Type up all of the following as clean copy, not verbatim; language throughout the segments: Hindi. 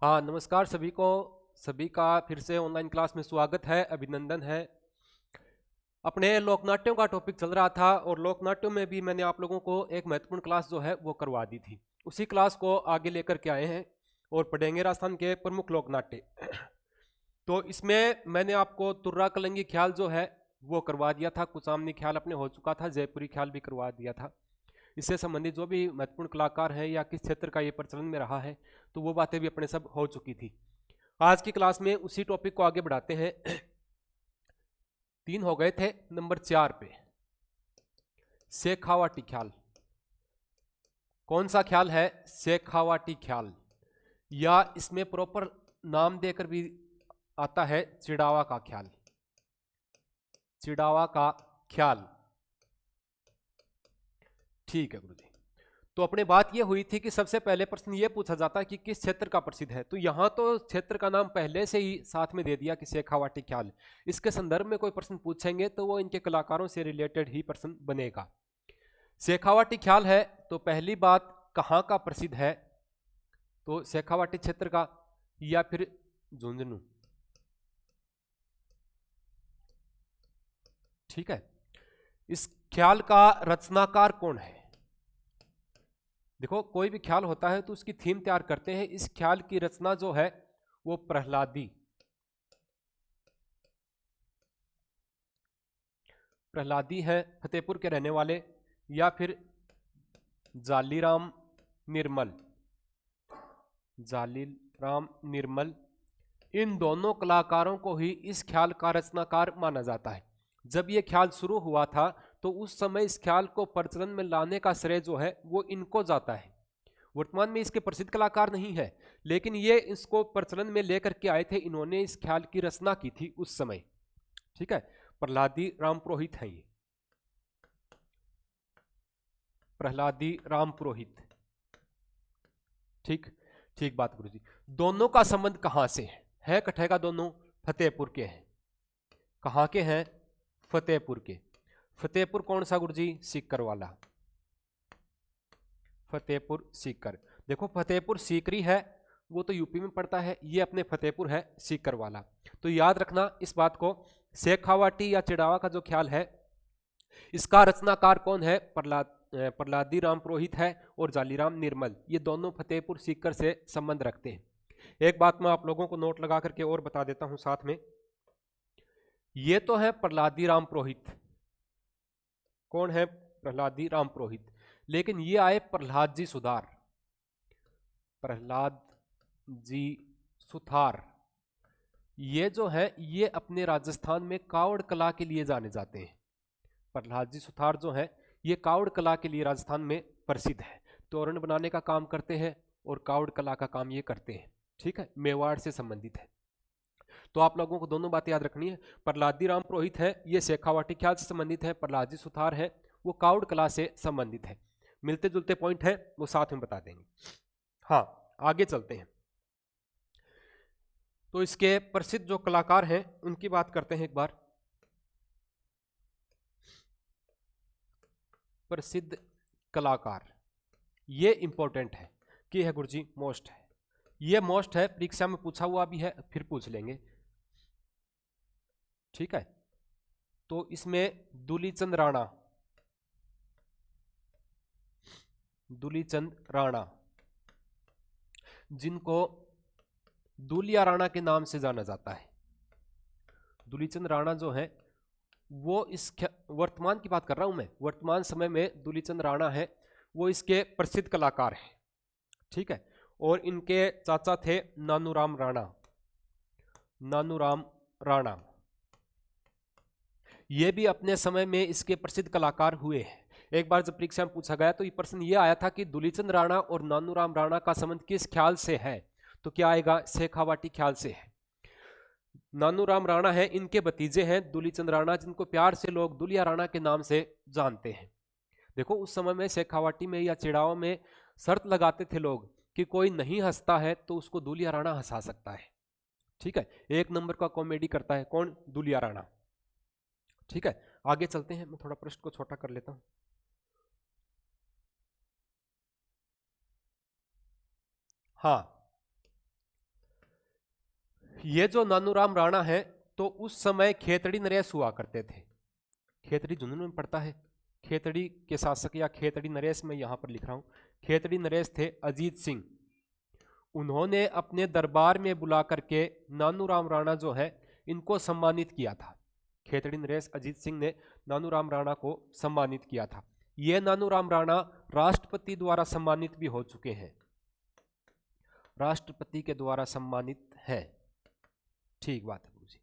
हाँ, नमस्कार सभी को। सभी का फिर से ऑनलाइन क्लास में स्वागत है, अभिनंदन है। अपने लोकनाट्यों का टॉपिक चल रहा था और लोकनाट्यों में भी मैंने आप लोगों को एक महत्वपूर्ण क्लास जो है वो करवा दी थी। उसी क्लास को आगे लेकर के आए हैं और पढ़ेंगे राजस्थान के प्रमुख लोकनाट्य। तो इसमें मैंने आपको तुर्रा कलंगी ख्याल जो है वो करवा दिया था, कुचामनी ख्याल अपने हो चुका था, जयपुरी ख्याल भी करवा दिया था। इससे संबंधित जो भी महत्वपूर्ण कलाकार हैं या किस क्षेत्र का ये प्रचलन में रहा है तो वो बातें भी अपने सब हो चुकी थी। आज की क्लास में उसी टॉपिक को आगे बढ़ाते हैं। 3 हो गए थे, नंबर 4 पे शेखावाटी ख्याल। कौन सा ख्याल है? शेखावाटी ख्याल, या इसमें प्रॉपर नाम देकर भी आता है चिड़ावा का ख्याल। चिड़ावा का ख्याल, ठीक है गुरुजी। तो अपने बात यह हुई थी कि सबसे पहले प्रश्न यह पूछा जाता है कि किस क्षेत्र का प्रसिद्ध है। तो यहां तो क्षेत्र का नाम पहले से ही साथ में दे दिया कि शेखावाटी ख्याल। इसके संदर्भ में कोई प्रश्न पूछेंगे तो वो इनके कलाकारों से रिलेटेड ही प्रश्न बनेगा। शेखावाटी ख्याल है तो पहली बात कहां का प्रसिद्ध है? तो शेखावाटी क्षेत्र का या फिर झुंझुनू। ठीक है। इस ख्याल का रचनाकार कौन है? देखो, कोई भी ख्याल होता है तो उसकी थीम तैयार करते हैं। इस ख्याल की रचना जो है वो प्रहलादी है, फतेहपुर के रहने वाले, या फिर जालीराम निर्मल। जालीराम निर्मल, इन दोनों कलाकारों को ही इस ख्याल का रचनाकार माना जाता है। जब ये ख्याल शुरू हुआ था तो उस समय इस ख्याल को प्रचलन में लाने का श्रेय जो है वो इनको जाता है। वर्तमान में इसके प्रसिद्ध कलाकार नहीं है, लेकिन ये इसको प्रचलन में लेकर के आए थे। इन्होंने इस ख्याल की रचना की थी उस समय। ठीक है, प्रहलादी राम पुरोहित है ये, प्रहलादी राम पुरोहित। ठीक ठीक बात गुरुजी। दोनों का संबंध कहां से है कट्ठे का? दोनों फतेहपुर के हैं। कहां के हैं? फतेहपुर के। फतेहपुर कौन सा गुरुजी? सीकर वाला। फतेहपुर सीकर। देखो, फतेहपुर सीकरी है वो तो यूपी में पड़ता है, ये अपने फतेहपुर है सीकर वाला। तो याद रखना इस बात को। शेखावाटी या चिड़ावा का जो ख्याल है इसका रचनाकार कौन है? प्रहलादी राम पुरोहित है और जालीराम निर्मल। ये दोनों फतेहपुर सीकर से संबंध रखते हैं। एक बात मैं आप लोगों को नोट लगा करके और बता देता हूं साथ में। ये तो है प्रहलादी राम पुरोहित। कौन है? प्रहलादी राम पुरोहित। लेकिन ये आए प्रहलाद जी सुधार। प्रहलाद जी सुथार, ये जो है ये अपने राजस्थान में कावड़ कला के लिए जाने जाते हैं। प्रहलाद जी सुथार जो है ये कावड़ कला के लिए राजस्थान में प्रसिद्ध है। तोरण बनाने का काम करते हैं और कावड़ कला का काम ये करते हैं। ठीक है, मेवाड़ से संबंधित है। तो आप लोगों को दोनों बातें याद रखनी है। प्रहलादी राम पुरोहित है ये शेखावाटी ख्याल से संबंधित है, प्रहलाद जी सुथार है वो कावड़ कला से संबंधित है। मिलते जुलते पॉइंट है वो साथ में बता देंगे। हाँ, आगे चलते हैं। तो इसके प्रसिद्ध जो कलाकार हैं उनकी बात करते हैं एक बार। प्रसिद्ध कलाकार, ये इंपॉर्टेंट है कि है गुरुजी मोस्ट है। ये मोस्ट है, परीक्षा में पूछा हुआ भी है, फिर पूछ लेंगे। ठीक है, तो इसमें दूलीचंद राणा, दूलीचंद राणा जिनको दूलिया राणा के नाम से जाना जाता है। दूलीचंद राणा जो है वो इस वर्तमान की बात कर रहा हूं मैं, वर्तमान समय में दूलीचंद राणा है वो इसके प्रसिद्ध कलाकार हैं। ठीक है, और इनके चाचा थे नानूराम राणा। नानूराम राणा ये भी अपने समय में इसके प्रसिद्ध कलाकार हुए हैं। एक बार जब परीक्षा में पूछा गया तो ये प्रश्न ये आया था कि दूलीचंद राणा और नानूराम राणा का संबंध किस ख्याल से है? तो क्या आएगा? शेखावाटी ख्याल से है। नानूराम राणा है, इनके भतीजे हैं दूलीचंद राणा, जिनको प्यार से लोग दुलिया राणा के नाम से जानते हैं। देखो, उस समय में शेखावाटी में या चिड़ावा में शर्त लगाते थे लोग कि कोई नहीं हंसता है तो उसको दुलिया राणा हंसा सकता है। ठीक है, एक नंबर का कॉमेडी करता है कौन? दुलिया राणा। ठीक है, आगे चलते हैं। मैं थोड़ा पृष्ठ को छोटा कर लेता हूं। हाँ, ये जो नानूराम राणा है तो उस समय खेतड़ी नरेश हुआ करते थे। खेतड़ी झुंझुनू में पड़ता है। खेतड़ी के शासक या खेतड़ी नरेश मैं यहां पर लिख रहा हूं। खेतड़ी नरेश थे अजीत सिंह। उन्होंने अपने दरबार में बुला करके नानूराम राणा जो है इनको सम्मानित किया था। खेतड़ी नरेश अजीत सिंह ने नानूराम राणा को सम्मानित किया था। ये नानूराम राणा राष्ट्रपति द्वारा सम्मानित भी हो चुके हैं। राष्ट्रपति के द्वारा सम्मानित है। ठीक बात है गुरु जी।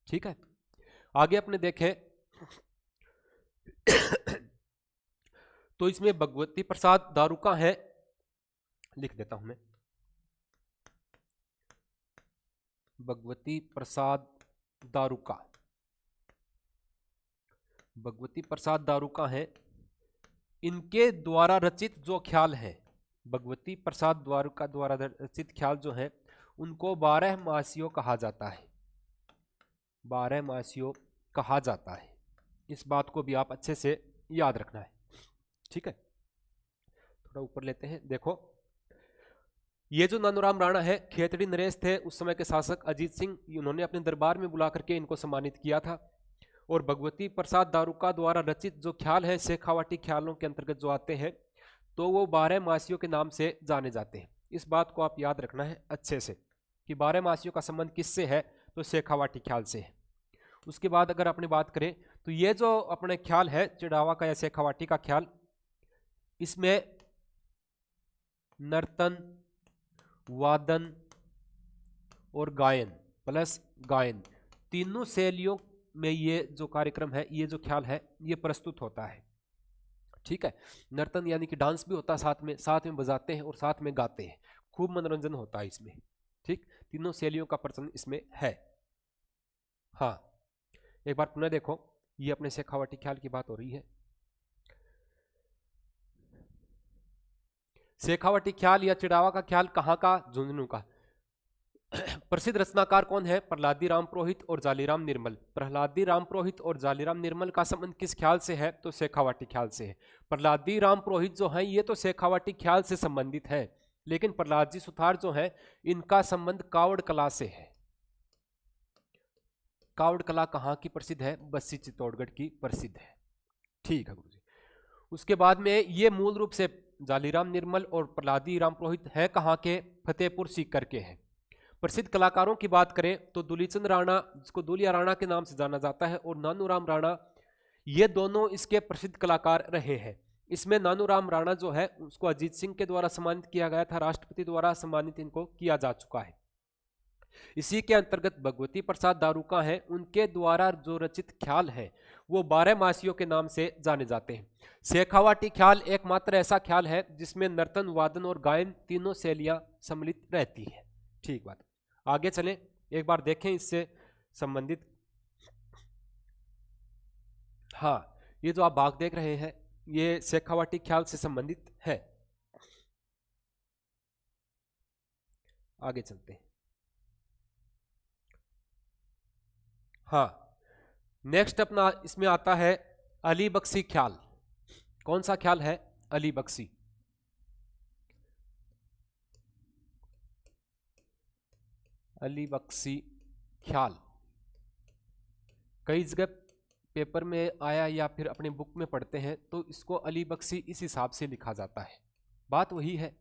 ठीक है, आगे अपने देखें तो इसमें भगवती प्रसाद दारुका है, लिख देता हूं मैं, भगवती प्रसाद दारुका। भगवती प्रसाद दारुका है। इनके द्वारा रचित जो ख्याल है, भगवती प्रसाद दारुका द्वारा रचित ख्याल जो है उनको 12 मासियों कहा जाता है। 12 मासियों कहा जाता है। इस बात को भी आप अच्छे से याद रखना है। ठीक है, थोड़ा ऊपर लेते हैं। देखो, ये जो नानूराम राणा है खेतड़ी नरेश थे उस समय के शासक अजीत सिंह। उन्होंने अपने दरबार में बुला करके इनको सम्मानित किया था। और भगवती प्रसाद दारुका द्वारा रचित जो ख्याल है शेखावाटी ख्यालों के अंतर्गत जो आते हैं तो वो 12 मासियों के नाम से जाने जाते हैं। इस बात को आप याद रखना है अच्छे से कि 12 मासियों का संबंध किससे है, तो शेखावाटी ख्याल से है। उसके बाद अगर अपने बात करें तो ये जो अपने ख्याल है चिड़ावा का या शेखावाटी का ख्याल, इसमें नर्तन, वादन और गायन प्लस गायन तीनों शैलियों में ये जो कार्यक्रम है, ये जो ख्याल है ये प्रस्तुत होता है। ठीक है, नर्तन यानी कि डांस भी होता है, साथ में बजाते हैं और साथ में गाते हैं। खूब मनोरंजन होता है इसमें। ठीक, तीनों शैलियों का प्रचलन इसमें है। हाँ, एक बार पुनः देखो, ये अपने शेखावाटी ख्याल की बात हो रही है। शेखावाटी ख्याल या चिड़ावा का ख्याल कहाँ का, झुंझुनू का। प्रसिद्ध रचनाकार कौन है, प्रहलादी राम पुरोहित और जालीराम निर्मल। प्रहलादी राम पुरोहित और जालीराम निर्मल का संबंध किस ख्याल से है, तो शेखावाटी ख्याल से है। प्रहलादी राम पुरोहित जो है ये तो शेखावाटी ख्याल से संबंधित है, लेकिन प्रहलाद जी सुथार जो है इनका संबंध कावड़ कला से है। कावड़ कला कहाँ की प्रसिद्ध है, बस्सी चित्तौड़गढ़ की प्रसिद्ध है। ठीक है गुरु जी। उसके बाद में ये मूल रूप से जालीराम निर्मल और प्रहलादी राम पुरोहित है कहाँ के, फतेहपुर सीकर के हैं। प्रसिद्ध कलाकारों की बात करें तो दुलीचंद राणा, जिसको दुलिया राणा के नाम से जाना जाता है, और नानूराम राणा, ये दोनों इसके प्रसिद्ध कलाकार रहे हैं। इसमें नानूराम राणा जो है उसको अजीत सिंह के द्वारा सम्मानित किया गया था, राष्ट्रपति द्वारा सम्मानित इनको किया जा चुका है। इसी के अंतर्गत भगवती प्रसाद दारुका है, उनके द्वारा जो रचित ख्याल है वो 12 मासियों के नाम से जाने जाते हैं। शेखावाटी ख्याल एकमात्र ऐसा ख्याल है जिसमें नर्तन, वादन और गायन तीनों शैलियां सम्मिलित रहती है। ठीक बात, आगे चलें, एक बार देखें इससे संबंधित। हाँ, ये जो आप भाग देख रहे हैं ये शेखावाटी ख्याल से संबंधित है। आगे चलते हैं। हाँ, नेक्स्ट अपना इसमें आता है अली बख्शी ख्याल। कौन सा ख्याल है, अली बख्शी। अली बख्शी ख्याल कई जगह पेपर में आया या फिर अपने बुक में पढ़ते हैं तो इसको अली बख्शी इस हिसाब से लिखा जाता है। बात वही है,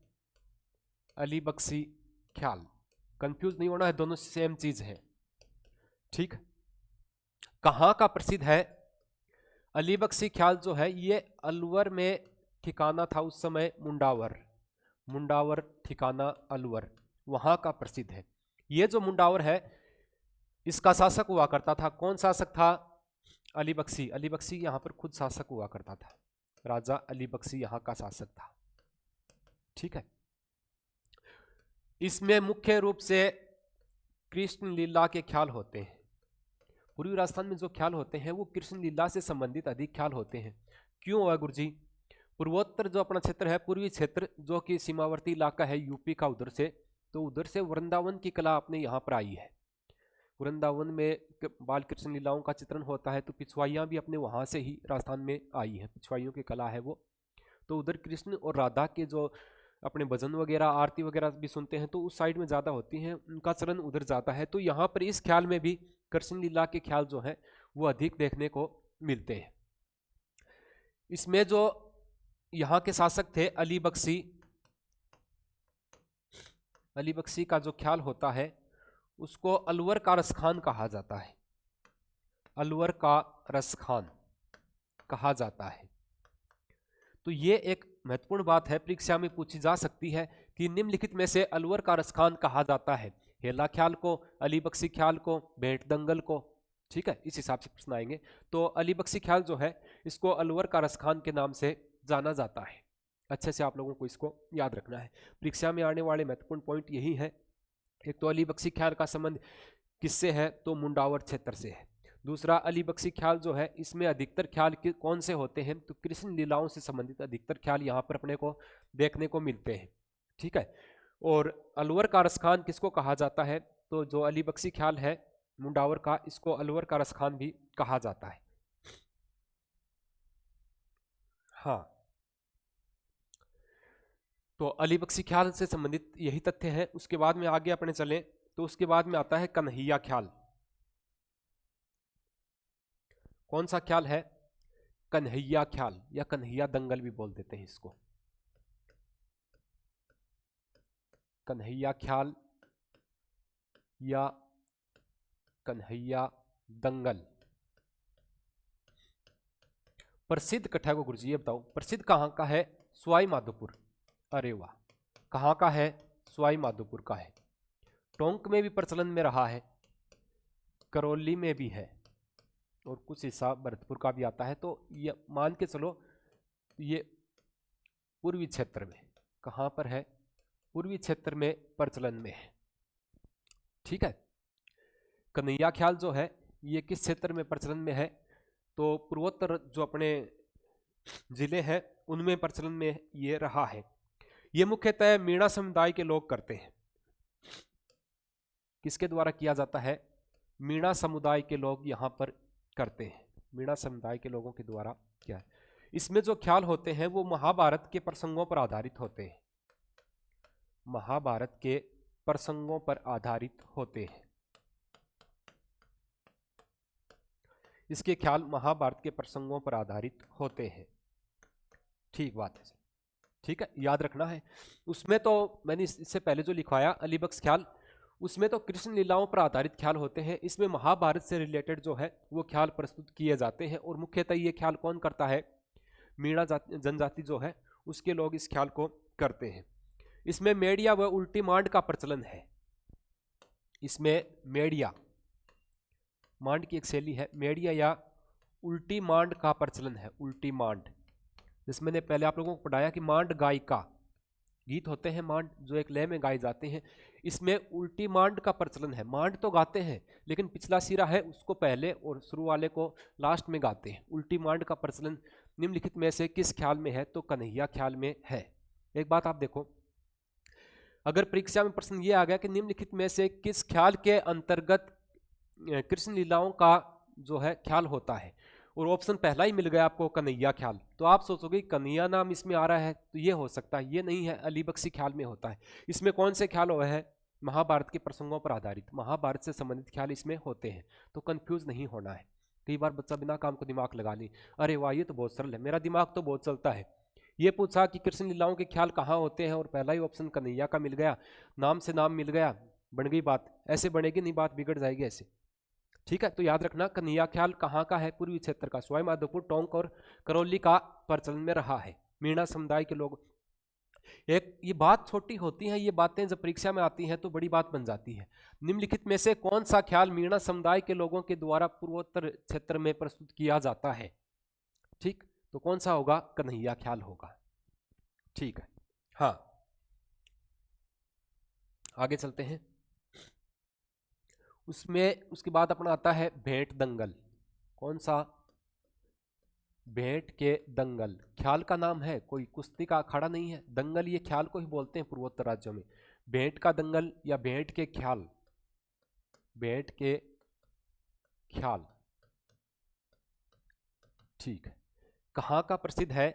अली बख्शी ख्याल, कंफ्यूज नहीं होना है, दोनों सेम चीज है। ठीक, कहाँ का प्रसिद्ध है, अली बख्शी ख्याल जो है ये अलवर में ठिकाना था उस समय, मुंडावर ठिकाना अलवर, वहां का प्रसिद्ध है। ये जो मुंडावर है इसका शासक हुआ करता था, कौन शासक था, अली बख्शी। अली बख्शी यहां पर खुद शासक हुआ करता था, राजा अली बख्शी यहां का शासक था। ठीक है, इसमें मुख्य रूप से कृष्ण लीला के ख्याल होते हैं। पूर्वी राजस्थान में जो ख्याल होते हैं वो कृष्ण लीला से संबंधित अधिक ख्याल होते हैं। क्यों हुआ गुरुजी, पूर्वोत्तर जो अपना क्षेत्र है, पूर्वी क्षेत्र जो कि सीमावर्ती इलाका है यूपी का, उधर से, तो उधर से वृंदावन की कला अपने यहाँ पर आई है। वृंदावन में बाल कृष्ण लीलाओं का चित्रण होता है, तो पिछवाइयाँ भी अपने वहाँ से ही राजस्थान में आई है, पिछवाइयों की कला है वो। तो उधर कृष्ण और राधा के जो अपने भजन वगैरह आरती वगैरह भी सुनते हैं तो उस साइड में ज़्यादा होती हैं, उनका चलन उधर जाता है। तो यहाँ पर इस ख्याल में भी कृष्ण लीला के ख्याल जो है वो अधिक देखने को मिलते हैं। इसमें जो यहाँ के शासक थे अली बख्शी का जो ख्याल होता है उसको अलवर का रसखान कहा जाता है, अलवर का रसखान कहा जाता है। तो ये एक महत्वपूर्ण बात है, परीक्षा में पूछी जा सकती है कि निम्नलिखित में से अलवर का रसखान कहा जाता है, हेला ख्याल को, अली बख्शी ख्याल को, भेंट दंगल को। ठीक है, इस हिसाब से प्रश्न आएंगे। तो अली बख्शी ख्याल जो है इसको अलवर का रसखान के नाम से जाना जाता है। अच्छे से आप लोगों को इसको याद रखना है, परीक्षा में आने वाले महत्वपूर्ण पॉइंट यही है। एक तो अली बख्शी ख्याल का संबंध किससे है, तो मुंडावर क्षेत्र से है। दूसरा, अली बख्शी ख्याल जो है इसमें अधिकतर ख्याल कौन से होते हैं, तो कृष्ण लीलाओं से संबंधित अधिकतर ख्याल यहाँ पर अपने को देखने को मिलते हैं। ठीक है, और अलवर का रसखान किसको कहा जाता है, तो जो अली बख्शी ख्याल है मुंडावर का, इसको अलवर का रसखान भी कहा जाता है। हाँ, तो अली बख्शी ख्याल से संबंधित यही तथ्य है। उसके बाद में आगे अपने चलें तो उसके बाद में आता है कन्हैया ख्याल। कौन सा ख्याल है, कन्हैया ख्याल, या कन्हैया दंगल भी बोल देते हैं इसको, कन्हैया ख्याल या कन्हैया दंगल। प्रसिद्ध कथा को गुरुजी ये बताओ, प्रसिद्ध कहाँ का है, सवाई माधोपुर। अरे वाह, कहाँ का है, सवाई माधोपुर का है। टोंक में भी प्रचलन में रहा है, करौली में भी है, और कुछ हिस्सा भरतपुर का भी आता है। तो ये मान के चलो ये पूर्वी क्षेत्र में, कहाँ पर है, पूर्वी क्षेत्र में प्रचलन में है। ठीक है, कन्हैया ख्याल जो है ये किस क्षेत्र में प्रचलन में है, तो पूर्वोत्तर जो अपने जिले हैं उनमें प्रचलन में ये रहा है। ये मुख्यतः मीणा समुदाय के लोग करते हैं। किसके द्वारा किया जाता है, मीणा समुदाय के लोग यहाँ पर करते हैं, मीणा समुदाय के लोगों के द्वारा क्या है। इसमें जो ख्याल होते हैं वो महाभारत के प्रसंगों पर आधारित होते हैं, महाभारत के प्रसंगों पर आधारित होते हैं। इसके ख्याल महाभारत के प्रसंगों पर आधारित होते हैं। ठीक बात है, ठीक है, याद रखना है। उसमें तो मैंने इससे पहले जो लिखवाया अली बख्श ख्याल, उसमें तो कृष्ण लीलाओं पर आधारित ख्याल होते हैं। इसमें महाभारत से रिलेटेड जो है वो ख्याल प्रस्तुत किए जाते हैं, और मुख्यतः ये ख्याल कौन करता है, मीणा जनजाति जो है उसके लोग इस ख्याल को करते हैं। इसमें मेड़िया व उल्टी मांड का प्रचलन है। इसमें मेड़िया, मांड की एक शैली है, मेड़िया या उल्टी मांड का प्रचलन है। उल्टी मांड, जिसमें मैंने पहले आप लोगों को पढ़ाया कि मांड गायिका गीत होते हैं, मांड जो एक लय में गाए जाते हैं, इसमें उल्टी मांड का प्रचलन है। मांड तो गाते हैं लेकिन पिछला सिरा है उसको पहले और शुरू वाले को लास्ट में गाते हैं। उल्टी मांड का प्रचलन निम्नलिखित में से किस ख्याल में है, तो कन्हैया ख्याल में है। एक बात आप देखो, अगर परीक्षा में प्रश्न ये आ गया कि निम्नलिखित में से किस ख्याल के अंतर्गत कृष्ण लीलाओं का जो है ख्याल होता है, और ऑप्शन पहला ही मिल गया आपको कन्हैया ख्याल, तो आप सोचोगे कन्हैया नाम इसमें आ रहा है तो ये हो सकता है, ये नहीं है, अली बख्शी ख्याल में होता है। इसमें कौन से ख्याल हुए हैं, महाभारत के प्रसंगों पर आधारित, महाभारत से संबंधित ख्याल इसमें होते हैं। तो कंफ्यूज नहीं होना है। कई बार बच्चा बिना काम को दिमाग लगा ली, अरे वाह ये तो बहुत सरल है, मेरा दिमाग तो बहुत चलता है। ये पूछा कि कृष्ण लीलाओं के ख्याल कहाँ होते हैं, और पहला ही ऑप्शन कन्हैया का मिल गया, नाम से नाम मिल गया, बन गई बात। ऐसे बनेगी नहीं बात, बिगड़ जाएगी ऐसे। ठीक है, तो याद रखना कन्हैया ख्याल कहाँ का है, पूर्वी क्षेत्र का, सवाई माधोपुर, टोंक और करौली का प्रचलन में रहा है। मीणा समुदाय के लोग, एक ये बात छोटी होती है, ये बातें जब परीक्षा में आती हैं तो बड़ी बात बन जाती है। निम्नलिखित में से कौन सा ख्याल मीणा समुदाय के लोगों के द्वारा पूर्वोत्तर क्षेत्र में प्रस्तुत किया जाता है, ठीक, तो कौन सा होगा, कन्हैया ख्याल होगा। ठीक है, हाँ आगे चलते हैं। उसमें उसके बाद अपना आता है भेंट दंगल। कौन सा, भेंट के दंगल, ख्याल का नाम है, कोई कुश्ती का अखाड़ा नहीं है। दंगल ये ख्याल को ही बोलते हैं पूर्वोत्तर राज्यों में। भेंट का दंगल या भेंट के ख्याल, भेंट के ख्याल, ठीक है, कहाँ का प्रसिद्ध है,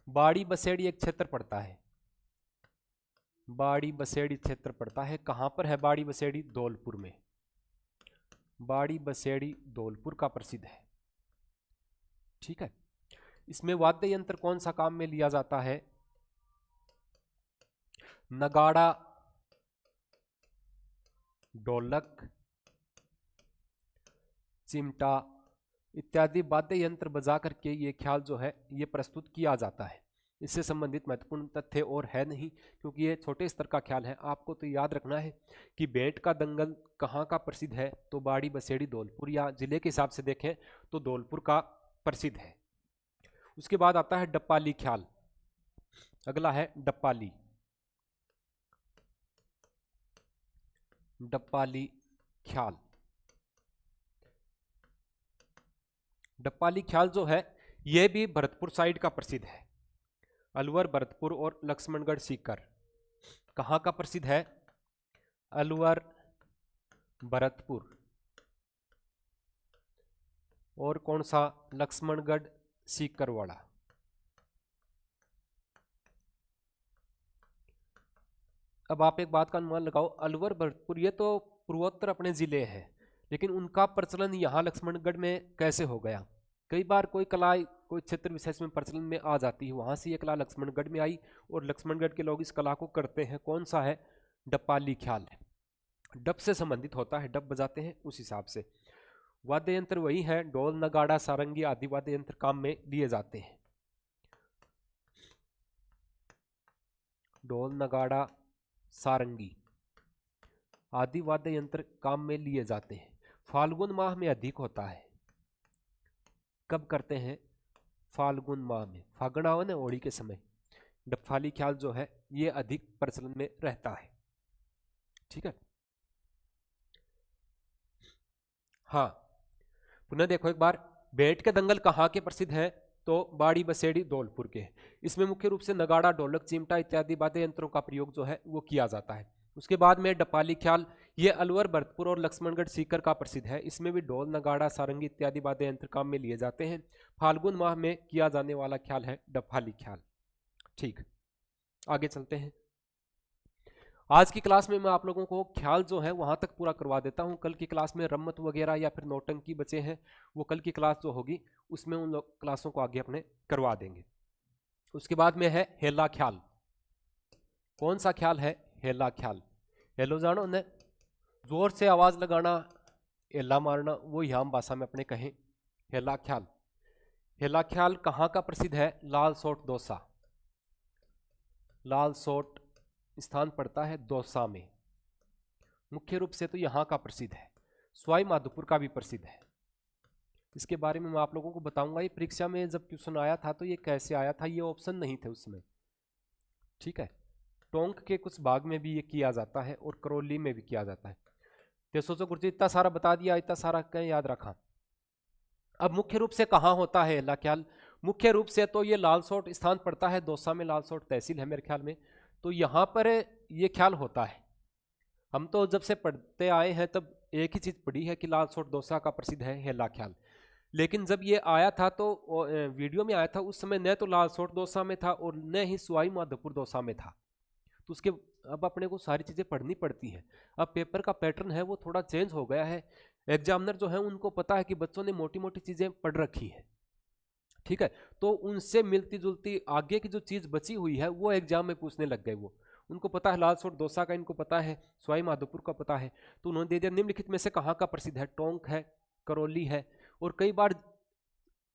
बाड़ी बसेड़ी एक क्षेत्र पड़ता है, बाड़ी बसेड़ी क्षेत्र पड़ता है। कहां पर है बाड़ी बसेड़ी? धौलपुर में। बाड़ी बसेड़ी धौलपुर का प्रसिद्ध है। ठीक है। इसमें वाद्य यंत्र कौन सा काम में लिया जाता है? नगाड़ा, ढोलक, चिमटा इत्यादि वाद्य यंत्र बजा करके ये ख्याल जो है ये प्रस्तुत किया जाता है। इससे संबंधित महत्वपूर्ण तथ्य और है नहीं, क्योंकि ये छोटे स्तर का ख्याल है। आपको तो याद रखना है कि भेंट का दंगल कहाँ का प्रसिद्ध है? तो बाड़ी बसेड़ी धौलपुर, या जिले के हिसाब से देखें तो धौलपुर का प्रसिद्ध है। उसके बाद आता है डप्पाली ख्याल। अगला है डप्पाली। डप्पाली ख्याल। डप्पाली ख्याल जो है यह भी भरतपुर साइड का प्रसिद्ध है। अलवर, भरतपुर और लक्ष्मणगढ़ सीकर कहाँ का प्रसिद्ध है? अलवर, भरतपुर और कौन सा? लक्ष्मणगढ़ सीकरवाड़ा। अब आप एक बात का अनुमान लगाओ, अलवर, भरतपुर ये तो पूर्वोत्तर अपने जिले हैं, लेकिन उनका प्रचलन यहाँ लक्ष्मणगढ़ में कैसे हो गया? कई बार कोई कला कोई क्षेत्र विशेष में प्रचलन में आ जाती है, वहां से ये कला लक्ष्मणगढ़ में आई और लक्ष्मणगढ़ के लोग इस कला को करते हैं। कौन सा है? डप्पाली ख्याल है। डप से संबंधित होता है, डप बजाते हैं उस हिसाब से। वाद्य यंत्र वही है, ढोल, नगाड़ा, सारंगी आदि वाद्य यंत्र काम में लिए जाते हैं। ढोल, नगाड़ा, सारंगी आदि वाद्य यंत्र काम में लिए जाते हैं। फाल्गुन माह में अधिक होता है। कब करते हैं? फाल्गुन माह में, फागण आवन है होली के समय डप्पाली ख्याल जो है ये अधिक प्रचलन में रहता है। ठीक है। हाँ, पुनः देखो एक बार, भेंट के दंगल कहाँ के प्रसिद्ध हैं? तो बाड़ी बसेड़ी धौलपुर के। इसमें मुख्य रूप से नगाड़ा, ढोलक, चिमटा इत्यादि वाद्य यंत्रों का प्रयोग जो है वो किया जाता है। उसके बाद में डप्पाली ख्याल, ये अलवर, भरतपुर और लक्ष्मणगढ़ सीकर का प्रसिद्ध है। इसमें भी ढोल, नगाड़ा, सारंगी इत्यादि वाद्य यंत्र काम में लिए जाते हैं। फाल्गुन माह में किया जाने वाला ख्याल है डप्पाली ख्याल। ठीक, आगे चलते हैं। आज की क्लास में मैं आप लोगों को ख्याल जो है वहां तक पूरा करवा देता हूं। कल की क्लास में रम्मत वगैरह या फिर नौटंकी बचे हैं, वो कल की क्लास जो होगी उसमें उन क्लासों को आगे अपने करवा देंगे। उसके बाद में है हेला ख्याल। कौन सा ख्याल है? हेला ख्याल। हेलो जानो ने जोर से आवाज लगाना, हेला मारना, वो यहाँ भाषा में अपने कहें हेला ख्याल। हेला ख्याल कहाँ का प्रसिद्ध है? लालसोट, दौसा। लालसोट स्थान पड़ता है दौसा में। मुख्य रूप से तो यहाँ का प्रसिद्ध है। सवाई माधोपुर का भी प्रसिद्ध है। इसके बारे में मैं आप लोगों को बताऊंगा। ये परीक्षा में जब क्वेश्चन आया था तो ये कैसे आया था, ये ऑप्शन नहीं थे उसमें। ठीक है। टोंक के कुछ भाग में भी ये किया जाता है और करौली में भी किया जाता है। तो सोचो गुरुजी इतना सारा बता दिया, इतना सारा कहीं याद रखा। अब मुख्य रूप से कहाँ होता है हेला ख्याल? मुख्य रूप से तो ये लालसोट स्थान पड़ता है दौसा में, लालसोट तहसील है मेरे ख्याल में। तो यहाँ पर ये ख्याल होता है। हम तो जब से पढ़ते आए हैं तब एक ही चीज़ पढ़ी है कि लालसोट दौसा का प्रसिद्ध है हेला ख्याल। लेकिन जब ये आया था तो वीडियो में आया था उस समय न तो लालसोट दौसा में था और न ही सवाई माधोपुर दौसा में था। तो उसके अब अपने को सारी चीज़ें पढ़नी पड़ती हैं। अब पेपर का पैटर्न है वो थोड़ा चेंज हो गया है। एग्जामिनर जो है उनको पता है कि बच्चों ने मोटी मोटी चीज़ें पढ़ रखी है। ठीक है। तो उनसे मिलती जुलती आगे की जो चीज़ बची हुई है वो एग्जाम में पूछने लग गए। वो उनको पता है लालसोट दौसा का, इनको पता है सवाई माधोपुर का पता है, तो उन्होंने दे दिया निम्नलिखित में से कहाँ का प्रसिद्ध है? टोंक है, करौली है। और कई बार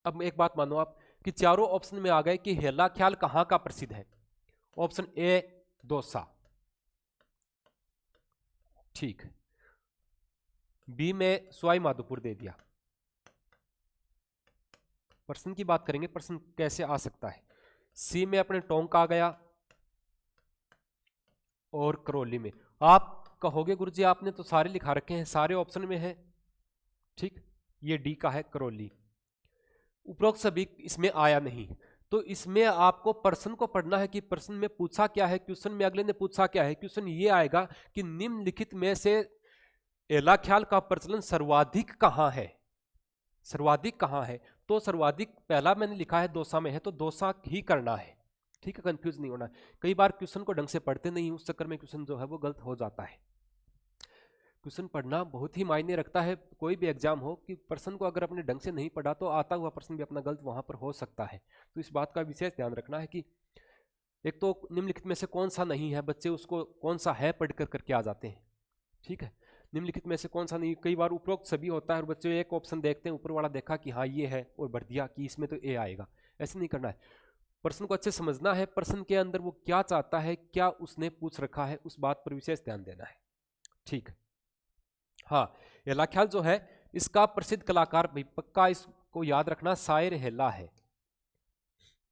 अब एक बात मानो आप कि चारों ऑप्शन में आ गए कि हेला ख्याल कहाँ का प्रसिद्ध है। ऑप्शन ए दौसा, ठीक। बी में सवाई माधोपुर दे दिया। प्रश्न की बात करेंगे, प्रश्न कैसे आ सकता है। सी में अपने टोंक आ गया और करौली में। आप कहोगे गुरुजी आपने तो सारे लिखा रखे हैं, सारे ऑप्शन में है। ठीक, ये डी का है करौली। उपरोक्त सभी इसमें आया नहीं। तो इसमें आपको प्रश्न को पढ़ना है कि प्रश्न में पूछा क्या है, क्वेश्चन में अगले ने पूछा क्या है। क्वेश्चन ये आएगा कि निम्नलिखित में से हेला ख्याल का प्रचलन सर्वाधिक कहां है? सर्वाधिक कहां है? तो सर्वाधिक पहला मैंने लिखा है दौसा में है, तो दौसा ही करना है। ठीक है, कंफ्यूज नहीं होना। कई बार क्वेश्चन को ढंग से पढ़ते नहीं, उस चक्कर में क्वेश्चन जो है वो गलत हो जाता है। क्वेश्चन पढ़ना बहुत ही मायने रखता है, कोई भी एग्जाम हो, कि प्रश्न को अगर अपने ढंग से नहीं पढ़ा तो आता हुआ प्रश्न भी अपना गलत वहां पर हो सकता है। तो इस बात का विशेष ध्यान रखना है कि एक तो निम्नलिखित में से कौन सा नहीं है, बच्चे उसको कौन सा है पढ़ कर करके आ जाते हैं। ठीक है, निम्नलिखित में से कौन सा नहीं, कई बार उपरोक्त सभी होता है और बच्चे एक ऑप्शन देखते हैं, ऊपर वाला देखा कि हाँ ये है और भर दिया कि इसमें तो ए आएगा। ऐसे नहीं करना है, प्रश्न को अच्छे समझना है, प्रश्न के अंदर वो क्या चाहता है, क्या उसने पूछ रखा है, उस बात पर विशेष ध्यान देना है। ठीक है, हाँ, हेला ख्याल जो है इसका प्रसिद्ध कलाकार, भाई पक्का इसको याद रखना, शायर हेला है।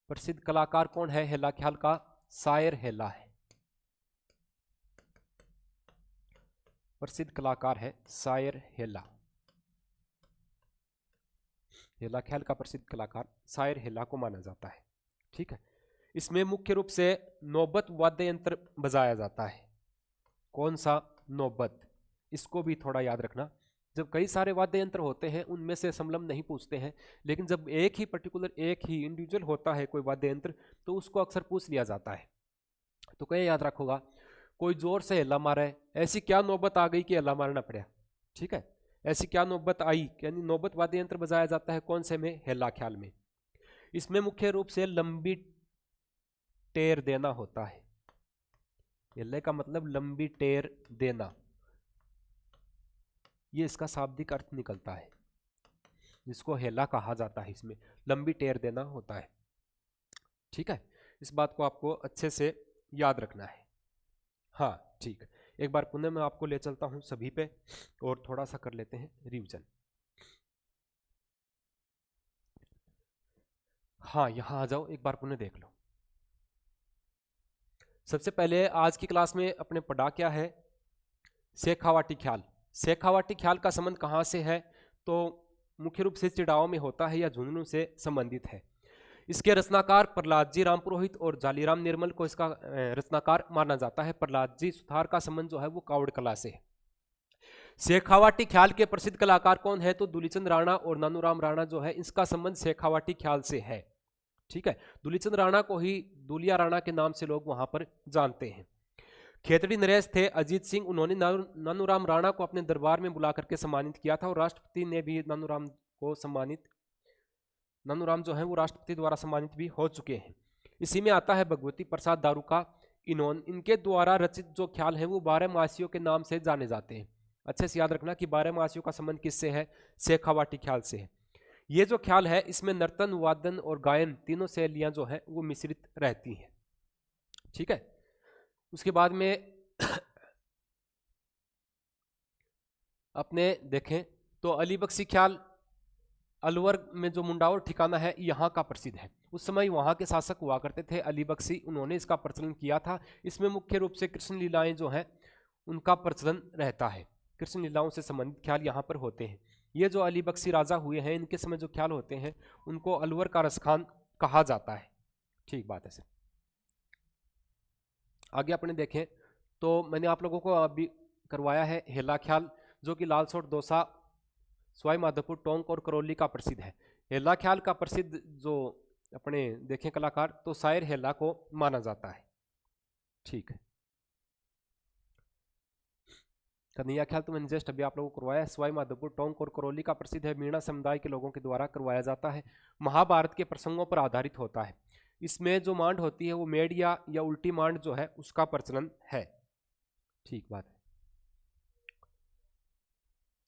प्रसिद्ध कलाकार कौन है हेला ख्याल का? शायर हेला है। प्रसिद्ध कलाकार है शायर हेला। हेला ख्याल का प्रसिद्ध कलाकार शायर हेला को माना जाता है। ठीक है, इसमें मुख्य रूप से नौबत वाद्य यंत्र बजाया जाता है। कौन सा? नौबत। इसको भी थोड़ा याद रखना, जब कई सारे वाद्य यंत्र होते हैं उनमें से समलम नहीं पूछते हैं, लेकिन जब एक ही पर्टिकुलर, एक ही इंडिविजुअल होता है कोई वाद्य यंत्र, तो उसको अक्सर पूछ लिया जाता है। तो क्या याद रखोगा? कोई जोर से हेला मारा है, ऐसी क्या नौबत आ गई कि हेला मारना पड़ा। ठीक है, ऐसी क्या नौबत आई, यानी नौबत वाद्य यंत्र बजाया जाता है कौन से में? हेला ख्याल में। इसमें मुख्य रूप से लंबी टेर देना होता है। हेले का मतलब लंबी टेर देना, ये इसका शाब्दिक अर्थ निकलता है, जिसको हेला कहा जाता है, इसमें लंबी टेर देना होता है। ठीक है, इस बात को आपको अच्छे से याद रखना है। हाँ ठीक, एक बार पुनः मैं आपको ले चलता हूं सभी पे और थोड़ा सा कर लेते हैं रिवीजन। हाँ, यहां आ जाओ, एक बार पुनः देख लो। सबसे पहले आज की क्लास में अपने पढ़ा क्या है? शेखावाटी ख्याल। शेखावाटी ख्याल का संबंध कहाँ से है? तो मुख्य रूप से चिड़ाओं में होता है या झुंझुनू से संबंधित है। इसके रचनाकार प्रहलाद जी रामपुरोहित और जालीराम निर्मल को इसका रचनाकार माना जाता है। प्रहलाद जी सुथार का संबंध जो है वो कावड़ कला से है। शेखावाटी ख्याल के प्रसिद्ध कलाकार कौन है? तो दूलीचंद राणा और नानूराम राणा जो है, इसका संबंध शेखावाटी ख्याल से है। ठीक है, दूलीचंद राणा को ही दूलिया राणा के नाम से लोग वहां पर जानते हैं। खेतड़ी नरेश थे अजीत सिंह, उन्होंने नानूराम राणा को अपने दरबार में बुला करके सम्मानित किया था और राष्ट्रपति ने भी नानूराम को सम्मानित, नानूराम जो है वो राष्ट्रपति द्वारा सम्मानित भी हो चुके हैं। इसी में आता है भगवती प्रसाद दारू का इनके द्वारा रचित जो ख्याल है वो 12 मासियों के नाम से जाने जाते हैं। अच्छे से याद रखना कि 12 मासियों का संबंध किससे है? शेखावाटी ख्याल से है। ये जो ख्याल है इसमें नर्तन, वादन और गायन तीनों शैलियां जो है वो मिश्रित रहती हैं। ठीक है, उसके बाद में अपने देखें तो अली बख्शी ख्याल अलवर में जो मुंडावर ठिकाना है यहाँ का प्रसिद्ध है। उस समय वहाँ के शासक हुआ करते थे अली बख्शी, उन्होंने इसका प्रचलन किया था। इसमें मुख्य रूप से कृष्ण लीलाएं जो हैं उनका प्रचलन रहता है, कृष्ण लीलाओं से संबंधित ख्याल यहाँ पर होते हैं। ये जो अली बख्शी राजा हुए हैं इनके समय जो ख्याल होते हैं उनको अलवर का रसखान कहा जाता है। ठीक बात है सर। आगे अपने देखें तो मैंने आप लोगों को अभी करवाया है हेला ख्याल, जो कि लालसोट, दौसा, सवाई माधोपुर, टोंक और करौली का प्रसिद्ध है। हेला ख्याल का प्रसिद्ध जो अपने देखें कलाकार तो शायर हेला को माना जाता है। ठीक है, कन्हैया ख्याल तो मैंने जस्ट अभी आप लोगों को करवाया है। सवाई माधोपुर, टोंक और करौली का प्रसिद्ध है, मीणा समुदाय के लोगों के द्वारा करवाया जाता है। महाभारत के प्रसंगों पर आधारित होता है। इसमें जो मांड होती है वो मेड या उल्टी मांड जो है उसका प्रचलन है। ठीक बात है।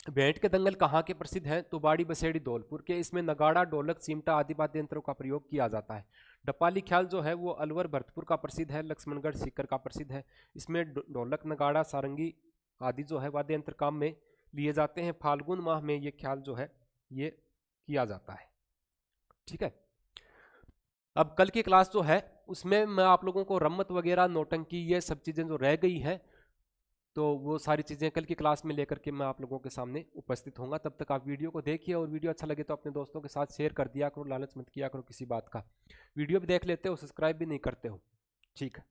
भेंट के दंगल कहाँ के प्रसिद्ध हैं? तो बाड़ी बसेड़ी धौलपुर के। इसमें नगाड़ा, ढोलक, चिमटा आदि वाद्य यंत्रों का प्रयोग किया जाता है। डपाली ख्याल जो है वो अलवर, भरतपुर का प्रसिद्ध है। लक्ष्मणगढ़, सीकर का प्रसिद्ध है। इसमें ढोलक, नगाड़ा, सारंगी आदि जो है वाद्य यंत्र काम में लिए जाते हैं। फाल्गुन माह में ये ख्याल जो है ये किया जाता है। ठीक है, अब कल की क्लास जो है उसमें मैं आप लोगों को रम्मत वगैरह, नौटंकी, ये सब चीज़ें जो रह गई हैं तो वो सारी चीज़ें कल की क्लास में लेकर के मैं आप लोगों के सामने उपस्थित होऊंगा। तब तक आप वीडियो को देखिए और वीडियो अच्छा लगे तो अपने दोस्तों के साथ शेयर कर दिया करो, लालच मत किया करो किसी बात का। वीडियो भी देख लेते हो, सब्सक्राइब भी नहीं करते हो। ठीक है।